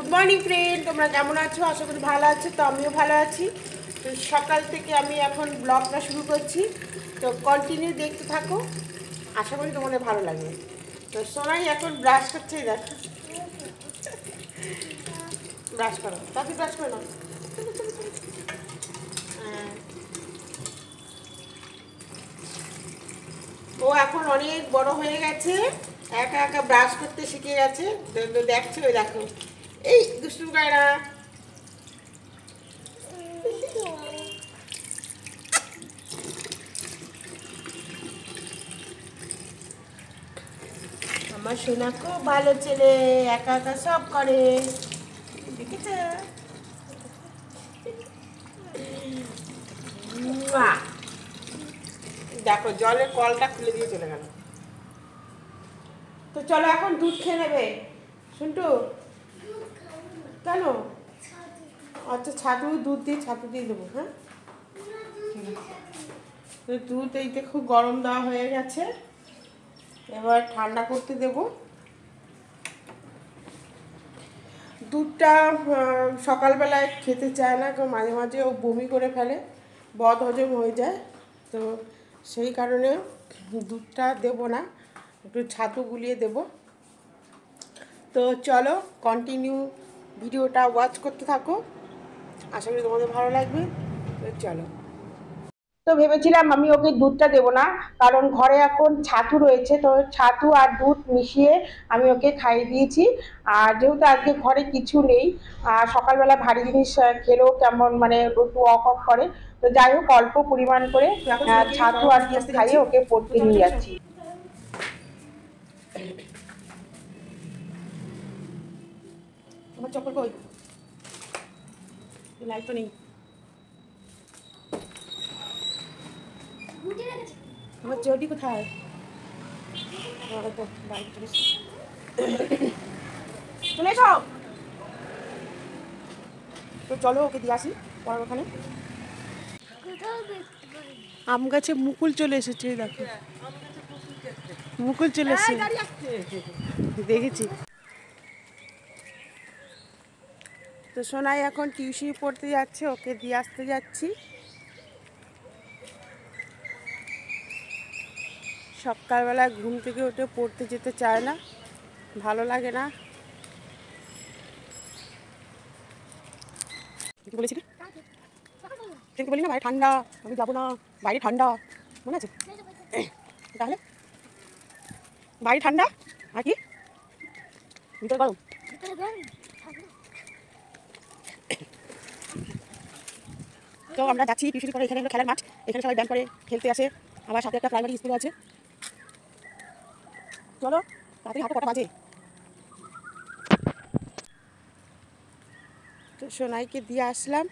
Good morning friend, তোমরা কেমন আছো? আশা করি ভালো আছো। তো আমিও ভালো আছি। তো সকাল থেকে আমি এখন ব্লগটা শুরু করছি, তো কন্টিনিউ দেখতে থাকো, আশা করি তোমাদের ভালো লাগবে। তো সোনাই এখন ব্রাশ করছে, দেখো ব্রাশ করো, তাকে ব্রাশ করে নাও। হ্যাঁ, ও এখন অনেক বড় হয়ে গেছে, একা একা ব্রাশ করতে শিখে গেছে। দেখছো, ওই দেখো, এই দুষ্টু গায়রা। আমার সোনা খুব ভালো ছেলে, একা একা সব করে, দেখেছ? দেখো জলের কলটা খুলে দিয়ে চলে গেল। তো চলো এখন দুধ খেয়ে নেবে শুনটু। কেন? আচ্ছা, দুধ দিয়ে ছাতু দিয়ে দেবো। হ্যাঁ, তো দুধ এইতে খুব গরম দেওয়া হয়ে গেছে, এবার ঠান্ডা করতে দেব। দুধটা সকালবেলায় খেতে চায় না, কারণ মাঝে মাঝে ও বমি করে ফেলে, বদ হজম হয়ে যায়। তো সেই কারণে দুধটা দেব না, একটু ছাতু গুলিয়ে দেব। তো চলো কন্টিনিউ ভিডিওটা ওয়াচ করতে থাকো, আশা করি তোমাদের ভালো লাগবে। তো চলো। তো ভেবেছিলাম আমি ওকে দুধটা দেবো না, কারণ ঘরে এখন ছাতু রয়েছে, তো ছাতু আর দুধ মিশিয়ে আমি ওকে খাইয়ে দিয়েছি। আর যেহেতু আজকে ঘরে কিছু নেই, আর সকালবেলা ভারী জিনিস খেলেও কেমন মানে একটু অক করে, তো যাই হোক অল্প পরিমাণ করে ছাতু আর দুধ খাইয়ে ওকে পড়তে নিয়ে যাচ্ছি। আমার চপ্পল কই? লাইট তো নেই। আমার চটি কোথায়? চলে এসো। তো চলো ওকে দিয়ে আসি পড়ার ওখানে। আম গাছে মুকুল চলে এসেছে, দেখো মুকুল চলে এসেছে, দেখেছি। তো সোনাই এখন টিউশনি পড়তে যাচ্ছে, ওকে দিয়ে আসতে যাচ্ছি। সকালবেলা ঘুম থেকে উঠে পড়তে যেতে চায় না, ভালো লাগে না। বলেছিলি সেদিকে বলি না বাইরে ঠান্ডা, আমি যাবো না, বাইরে ঠান্ডা, মনে আছে? তাহলে বাইরে ঠান্ডা আর কি ভিতরে গরম। তো আমরা যাচ্ছি টিউশন করে, এখানে হলো খেলার মাঠ, এখানে সবাই ব্যায়াম করে খেলতে আসে, আমার সাথে একটা প্রাইমারি স্কুল আছে। চলো তাড়াতাড়ি হাঁটো, কটা বাজে? তো সোনাইকে দিয়ে আসলাম,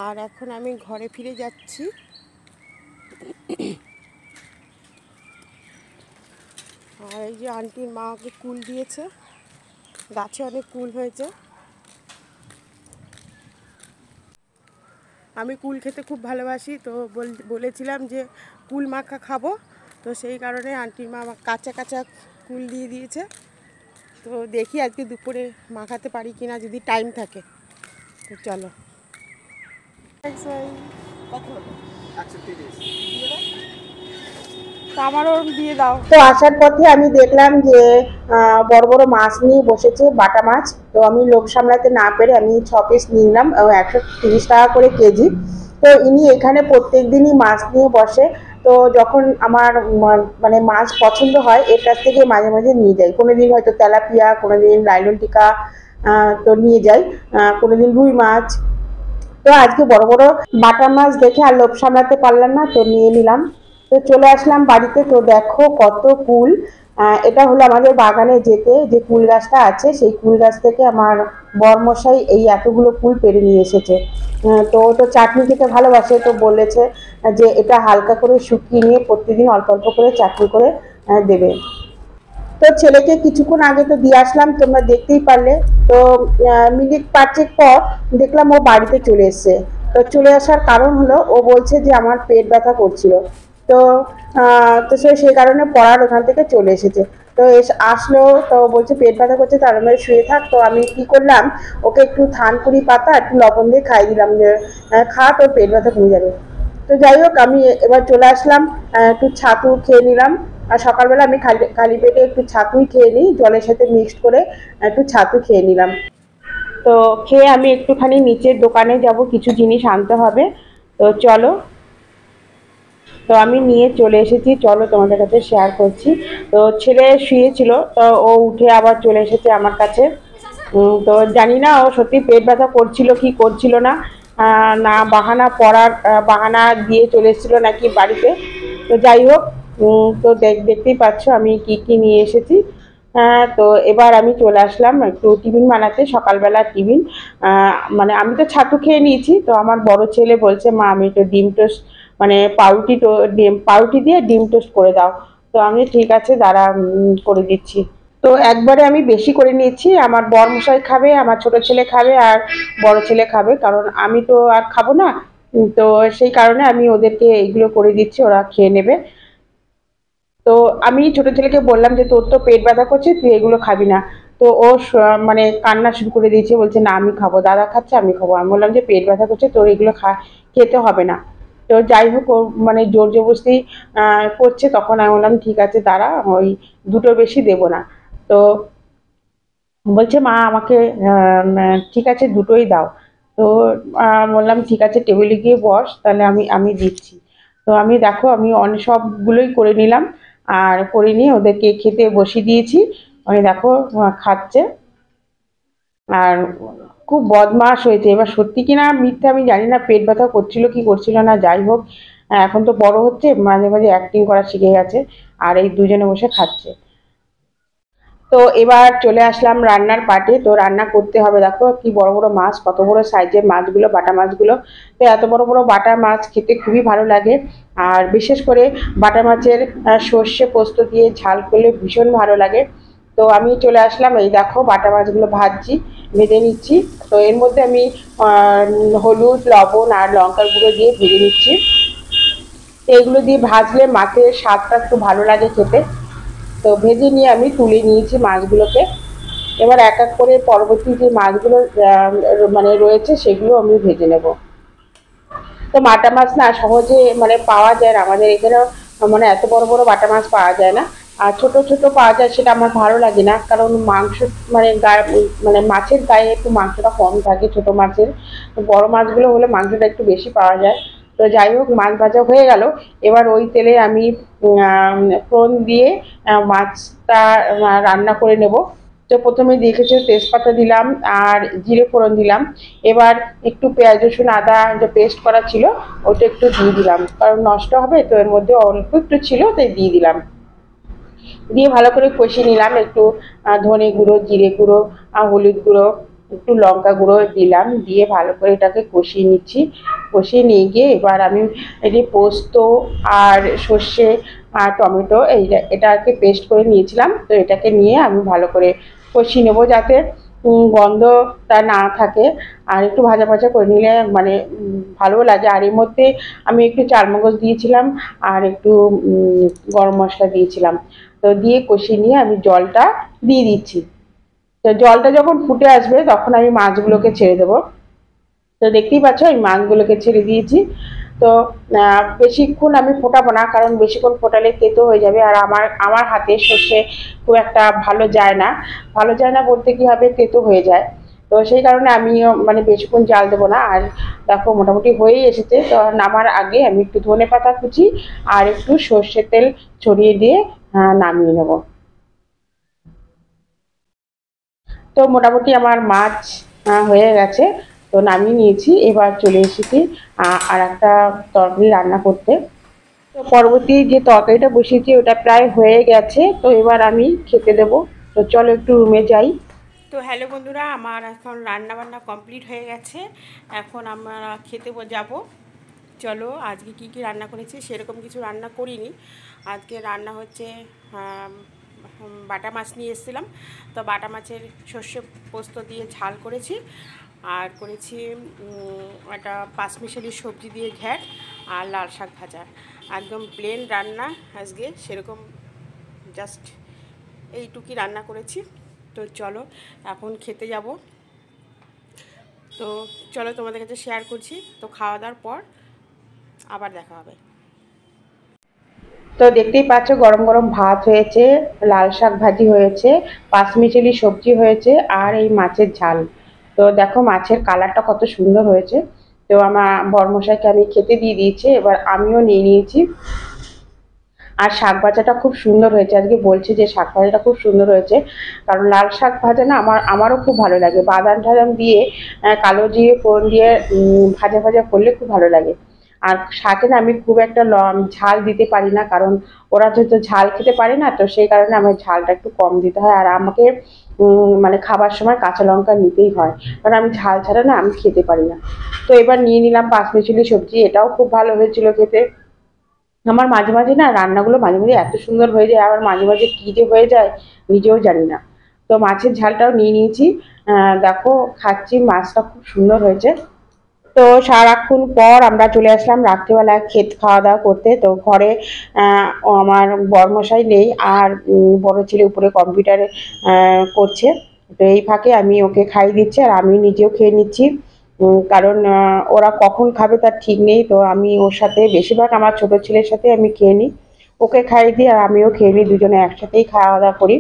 আর এখন আমি ঘরে ফিরে যাচ্ছি। আর এই যে আন্টির মা ওকে কুল দিয়েছে, গাছে অনেক কুল হয়েছে। আমি কুল খেতে খুব ভালোবাসি, তো বলেছিলাম যে কুল মাখা খাবো, তো সেই কারণে আন্টির মা কাঁচা কাঁচা কুল দিয়ে দিয়েছে। তো দেখি আজকে দুপুরে মাখাতে পারি কিনা, যদি টাইম থাকে। তো চলো। আমারও দিয়ে দাও। তো আসার পথে আমি দেখলাম যে বড় বড় মাছ নিয়ে বসেছে, বাটা মাছ। তো আমি লোভ সামলাতে না পেরে আমি 6 পিস নিলাম, 130 টাকা করে কেজি। তো ইনি এখানে প্রত্যেক দিনই মাছ নিয়ে বসে। তো যখন আমার মানে মাছ পছন্দ হয়, এর কাছ থেকে মাঝে মাঝে নিয়ে যাই। কোনোদিন হয়তো তেলাপিয়া, কোনোদিন লাইলন টিকা, তো নিয়ে যাই, কোনোদিন রুই মাছ। তো আজকে বড় বড় বাটা মাছ দেখে আর লোভ সামলাতে পারলাম না, তো নিয়ে নিলাম। তো চলে আসলাম বাড়িতে। তো দেখো কত কুল। এটা হলো আমাদের বাগানে যেতে যে কুল গাছটা আছে, সেই কুল গাছ থেকে আমার বরমশাই এই এতগুলো কুল পেরে নিয়ে এসেছে। তো তো চাটনি খেতে ভালোবাসে, তো বলেছে যে এটা হালকা করে শুকিয়ে নিয়ে প্রতিদিন অল্প অল্প করে চাটনি করে দেবে। তো ছেলেকে কিছুক্ষণ আগে তো দিয়ে আসলাম, তোমরা দেখতেই পারলে। তো মিনিট 5 পর দেখলাম ও বাড়িতে চলে এসছে। তো চলে আসার কারণ হলো, ও বলছে যে আমার পেট ব্যথা করছিল। তো তো সেই কারণে পড়ার ওখান থেকে চলে এসেছে। তো আসলো, তো বলছে পেট ব্যথা করছে, তার মানে শুয়ে থাক। তো আমি কি করলাম, ওকে একটু থানকুনি পাতা একটু লবণ দিয়ে খাই দিলাম, যে খা, তোর পেট ব্যথা কমে যাবে। তো যাই হোক, আমি এবার চলে আসলাম, একটু ছাতু খেয়ে নিলাম। আর সকালবেলা আমি খালি খালি পেটে একটু ছাতুই খেয়ে নিই, জলের সাথে মিক্সড করে একটু ছাতু খেয়ে নিলাম। তো খেয়ে আমি একটুখানি নিচের দোকানে যাব, কিছু জিনিস আনতে হবে। তো চলো, তো আমি নিয়ে চলে এসেছি, চলো তোমাদের কাছে শেয়ার করছি। তো ছেলে শুয়েছিল, তো ও উঠে আবার চলে এসেছে আমার কাছে। তো জানি না ও সত্যি পেট ব্যথা করছিল কি করছিল না, না বাহানা পড়ার বাহানা দিয়ে চলে এসেছিল নাকি বাড়িতে। তো যাই হোক, তো দেখতেই পাচ্ছ আমি কি কি নিয়ে এসেছি। তো এবার আমি চলে আসলাম একটু টিফিন বানাতে, সকালবেলা টিফিন। মানে আমি তো ছাতু খেয়ে নিয়েছি, তো আমার বড় ছেলে বলছে মা আমি একটু ডিম টোস্ট, মানে পাউরুটি দিয়ে ডিম টোস্ট করে দাও। তো আমি ঠিক আছে দাঁড়া, করে দিচ্ছি। তো একবারে আমি বেশি করে নিয়েছি, আমার বরমশাই খাবে, আমার ছোট ছেলে খাবে, আর বড় ছেলে খাবে, কারণ আমি তো আর খাবো না। তো সেই কারণে আমি ওদেরকে এইগুলো করে দিচ্ছি, ওরা খেয়ে নেবে। তো আমি ছোট ছেলেকে বললাম যে তোর তো পেট ব্যথা করছে, তুই এগুলো খাবি না। তো ও মানে কান্না শুরু করে দিয়েছে, বলছে না আমি খাবো, দাদা খাচ্ছে আমি খাবো। আমি বললাম যে পেট ব্যথা করছে, তোর এগুলো খেতে হবে না। তো যাই হোক, ও মানে জোর জবরদস্তি করছে, তখন আমি বললাম ঠিক আছে দাঁড়া, ওই দুটোর বেশি দেবো না। তো বলছে মা আমাকে ঠিক আছে দুটোই দাও। তো বললাম ঠিক আছে টেবিলে গিয়ে বস, তাহলে আমি আমি দিচ্ছি। তো আমি দেখো আমি অনেক সবগুলোই করে নিলাম, আর করে নিয়ে ওদেরকে খেতে বসিয়ে দিয়েছি। আমি দেখো খাচ্ছে। আর খুব বদমাশ হয়েছে, এবার সত্যি কিনা মিথ্যে আমি জানি না, পেট ব্যথা করছিল কি করছিল না, যাই হোক এখন তো বড় হচ্ছে, মাঝে মাঝে অ্যাক্টিং করা শিখে গেছে। আর এই দুজনে বসে খাচ্ছে। তো এবার চলে আসলাম রান্নার পাটে। তো রান্না করতে হবে, দেখো কি বড় বড় মাছ, কত বড় সাইজের মাছগুলো, বাটা মাছগুলো। তো এত বড় বড় বাটা মাছ খেতে খুবই ভালো লাগে। আর বিশেষ করে বাটা মাছের সর্ষে পোস্ত দিয়ে ঝাল করলে ভীষণ ভালো লাগে। তো আমি চলে আসলাম, এই দেখো বাটা মাছগুলো ভাজছি, ভেজে নিচ্ছি। তো এর মধ্যে আমি হলুদ লবণ আর লঙ্কার গুঁড়ো দিয়ে ভেজে নিচ্ছি। তো এগুলো দিয়ে ভাজলে মাছের স্বাদটা একটু ভালো লাগে খেতে। তো ভেজে নিয়ে আমি তুলে নিয়েছি মাছগুলোকে। এবার এক এক করে পরবর্তী যে মাছগুলো মানে রয়েছে সেগুলো আমি ভেজে নেব। তো বাটা মাছ না সহজে মানে পাওয়া যায় না আমাদের এখানেও, মানে এত বড় বড় বাটা মাছ পাওয়া যায় না। আর ছোট ছোট পাওয়া যায়, সেটা আমার ভালো লাগে না, কারণ মাংস মানে মানে মাছের গায়ে একটু মাংসটা কম থাকে ছোট মাছের। তো বড় মাছগুলো হলে মাংসটা একটু বেশি পাওয়া যায়। তো যাই হোক, মাছ ভাজা হয়ে গেল। এবার ওই তেলে আমি ফোড়ন দিয়ে মাছটা রান্না করে নেব। তো প্রথমে দেখেছি তেজপাতা দিলাম আর জিরে ফোড়ন দিলাম। এবার একটু পেঁয়াজ রসুন আদা যে পেস্ট করা ছিল ওটা একটু দিয়ে দিলাম, কারণ নষ্ট হবে, তো এর মধ্যে অল্প একটু ছিল তাই দিয়ে দিলাম। দিয়ে ভালো করে কষিয়ে নিলাম, একটু ধনে গুঁড়ো, জিরে গুঁড়ো, হলুদ গুঁড়ো, একটু লঙ্কা গুঁড়ো দিলাম, দিয়ে ভালো করে এটাকে কষিয়ে নিচ্ছি। কষিয়ে নিয়ে গিয়ে এবার আমি এটি পোস্ত আর সর্ষে আর টমেটো এটাকে পেস্ট করে নিয়েছিলাম, তো এটাকে নিয়ে আমি ভালো করে কষিয়ে নেবো, যাতে গন্ধটা না থাকে। আর একটু ভাজা ভাজা করে নিলে মানে ভালো লাগে। আর এর মধ্যে আমি একটু চারমগজ দিয়েছিলাম, আর একটু গরম মশলা দিয়েছিলাম। তো দিয়ে কষিয়ে নিয়ে আমি জলটা দিয়ে দিচ্ছি। তো জলটা যখন ফুটে আসবে তখন আমি মাছগুলোকে ছেড়ে দেবো। তো দেখতেই পাচ্ছ আমি মাছগুলোকে ছেড়ে দিয়েছি। তো বেশিক্ষণ আমি ফোটাবো না, কারণ বেশিক্ষণ ফোটালে তেতো হয়ে যাবে, আর আমার আমার হাতে সর্ষে খুব একটা ভালো যায় না। ভালো যায় না বলতে কি হবে, তেতো হয়ে যায়। তো সেই কারণে আমিও মানে বেশিক্ষণ জাল দেবো না। আর দেখো মোটামুটি হয়েই এসেছে। তো নামার আগে আমি একটু ধনে পাতা কুচি আর একটু সর্ষের তেল ছড়িয়ে দিয়ে নামিয়ে নেব। তো মোটামুটি আমার মাছ হয়ে গেছে, তো নামিয়ে নিয়েছি। এবার চলে এসেছি আর একটা তরকারি রান্না করতে। তো পরবর্তী যে তরকারিটা বসিয়েছি ওটা প্রায় হয়ে গেছে, তো এবার আমি খেতে দেবো। তো চলো একটু রুমে যাই। তো হ্যালো বন্ধুরা, আমার এখন রান্না বান্না কমপ্লিট হয়ে গেছে, এখন আমরা খেতে যাব। চলো আজকে কি কি রান্না করেছি, সেরকম কিছু রান্না করিনি। আজকে রান্না হচ্ছে বাটা মাছ নিয়ে এসেছিলাম, তো বাটা মাছের সর্ষে পোস্ত দিয়ে ঝাল করেছি। আর করেছি একটা পাঁচমিশালি সবজি দিয়ে ঘ্যাট, আর লাল শাক ভাজা। একদম প্লেন রান্না আজকে, সেরকম জাস্ট এইটুকুই রান্না করেছি। তো চলো এখন খেতে যাব। তো চলো তোমাদের কাছে শেয়ার করছি। তো খাওয়া দাওয়ার পর আবার দেখা হবে। তো দেখতেই পাচ্ছ গরম গরম ভাত হয়েছে, লাল শাক ভাজি হয়েছে, পাঁচমিশালি সবজি হয়েছে, আর এই মাছের ঝাল। তো দেখো মাছের কালারটা কত সুন্দর হয়েছে। তো আমার বরমশাইকে আমি খেতে দিয়ে দিয়েছি, এবার আমিও নিয়ে নিয়েছি। আর শাক ভাজাটা খুব সুন্দর হয়েছে, আজকে বলছি যে শাক ভাজাটা খুব সুন্দর হয়েছে। কারণ লাল শাক ভাজা না আমারও খুব ভালো লাগে, বাদাম টাদাম দিয়ে কালো জিরে ফোড়ন দিয়ে ভাজা ভাজা করলে খুব ভালো লাগে। আর শাকে না আমি খুব একটা ঝাল দিতে পারি না, কারণ ওরা যেহেতু ঝাল খেতে পারে না, তো সেই কারণে আমার ঝালটা একটু কম দিতে হয়। আর আমাকে মানে খাবার সময় কাঁচা লঙ্কা নিতেই হয়, কারণ আমি ঝাল ছাড়া না আমি খেতে পারি না। তো এবার নিয়ে নিলাম পাঁচমিশালি সবজি, এটাও খুব ভালো হয়েছিল খেতে। আমার মাঝে মাঝে না রান্নাগুলো মাঝে মাঝে এত সুন্দর হয়ে যায়, আবার মাঝে মাঝে কী যে হয়ে যায় নিজেও জানি না। তো মাছের ঝালটাও নিয়ে নিয়েছি। দেখো খাচ্ছি, মাছটা খুব সুন্দর হয়েছে। তো সারাক্ষণ পর আমরা চলে আসলাম রাত্রিবেলা খাওয়া দাওয়া করতে। তো ঘরে আমার বরমশাই নেই, আর বড় ছেলে উপরে কম্পিউটারে করছে। তো এই ফাঁকে আমি ওকে খাইয়ে দিচ্ছি, আর আমি নিজেও খেয়ে নিচ্ছি। কারণ ওরা কখন খাবে তার ঠিক নেই। তো আমি ওর সাথে বেশিরভাগ আমার ছোট ছেলের সাথে আমি খেয়ে নিই, ওকে খাইয়ে দিই আর আমিও খেয়ে নিই, দুজনে একসাথেই খাওয়া দাওয়া করি।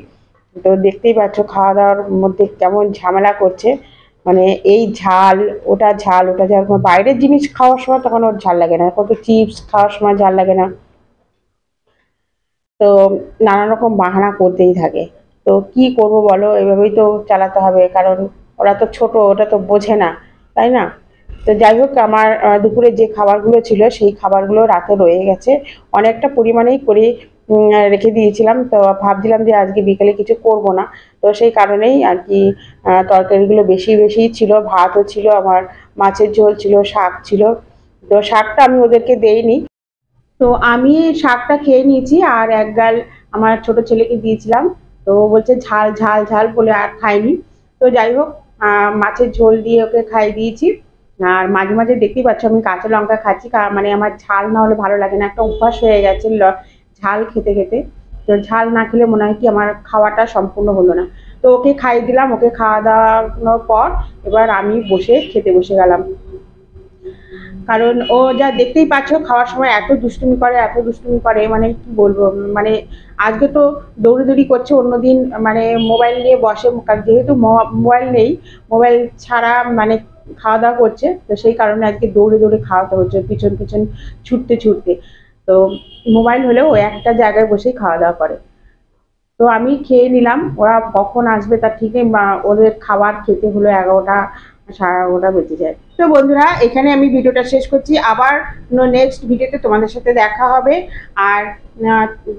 তো দেখতেই পাচ্ছ খাওয়া দাওয়ার মধ্যে কেমন ঝামেলা করছে, মানে এই ঝাল ওটা ঝাল ওটা ঝাল। বাইরের জিনিস খাওয়ার সময় তখন ওর ঝাল লাগে না, কত চিপস খাওয়ার সময় ঝাল লাগে না। তো নানা রকম বাহানা করতেই থাকে। তো কি করব বলো, এভাবেই তো চালাতে হবে, কারণ ওরা তো ছোট, ওটা তো বোঝে না, তাই না? তো যাই হোক, আমার দুপুরে যে খাবারগুলো ছিল সেই খাবারগুলো রাতে রয়ে গেছে, অনেকটা পরিমাণেই করে রেখে দিয়েছিলাম। তো ভাবছিলাম যে আজকে বিকেলে কিছু করব না, তো সেই কারণেই আর কি তরকারিগুলো বেশি বেশি ছিল, ভাতও ছিল আমার, মাছের ঝোল ছিল, শাক ছিল। তো শাকটা আমি ওদেরকে দেইনি, তো আমি শাকটা খেয়ে নিয়েছি, আর এক গাল আমার ছোট ছেলেকে দিয়েছিলাম। তো ও বলছে ঝাল ঝাল ঝাল বলে আর খাইনি। তো যাই হোক, মাছের ঝোল দিয়ে ওকে খাইয়ে দিয়েছি। আর মাঝে মাঝে দেখতেই পাচ্ছ আমি কাঁচা লঙ্কা খাচ্ছি, মানে আমার ঝাল না হলে ভালো লাগে না, একটা অভ্যাস হয়ে গেছে ঝাল খেতে খেতে। তো ঝাল না খেলে মনে হয় কি আমার খাওয়াটা সম্পূর্ণ হলো না। তো ওকে খাইয়ে দিলাম, ওকে খাওয়া দাওয়ানোর পর এবার আমি বসে খেতে বসে গেলাম। কারণ ও যা দেখতেই পাচ্ছ খাওয়ার সময় এত দুষ্টুমি করে, এত দুষ্টুমি করে, মানে কি বলবো। মানে আজকে তো দৌড়িদৌড়ি করছে, অন্যদিন মানে মোবাইল নিয়ে বসে, যেহেতু মোবাইল নেই, মোবাইল ছাড়া মানে খাওয়া দাওয়া করছে। তো সেই কারণে আজকে দৌড়ে দৌড়ে খাওয়াতে হচ্ছে, পিছন পিছন ছুটতে ছুটতে। তো মোবাইল হলেও ও একটা জায়গায় বসেই খাওয়া দাওয়া করে। তো আমি খেয়ে নিলাম, ওরা কখন আসবে তার ঠিক নেই, ওদের খাবার খেতে হলো 11টা 11:30 বেজে যায়। তো বন্ধুরা এখানে আমি ভিডিওটা শেষ করছি, আবার নেক্সট ভিডিওতে তোমাদের সাথে দেখা হবে। আর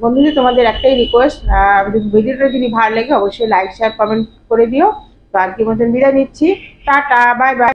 বন্ধুদের তোমাদের একটাই রিকোয়েস্ট, ভিডিওটা যদি ভালো লাগে অবশ্যই লাইক শেয়ার কমেন্ট করে দিও। তো আজকের মতন বিদায় নিচ্ছি, টাটা বাই বাই।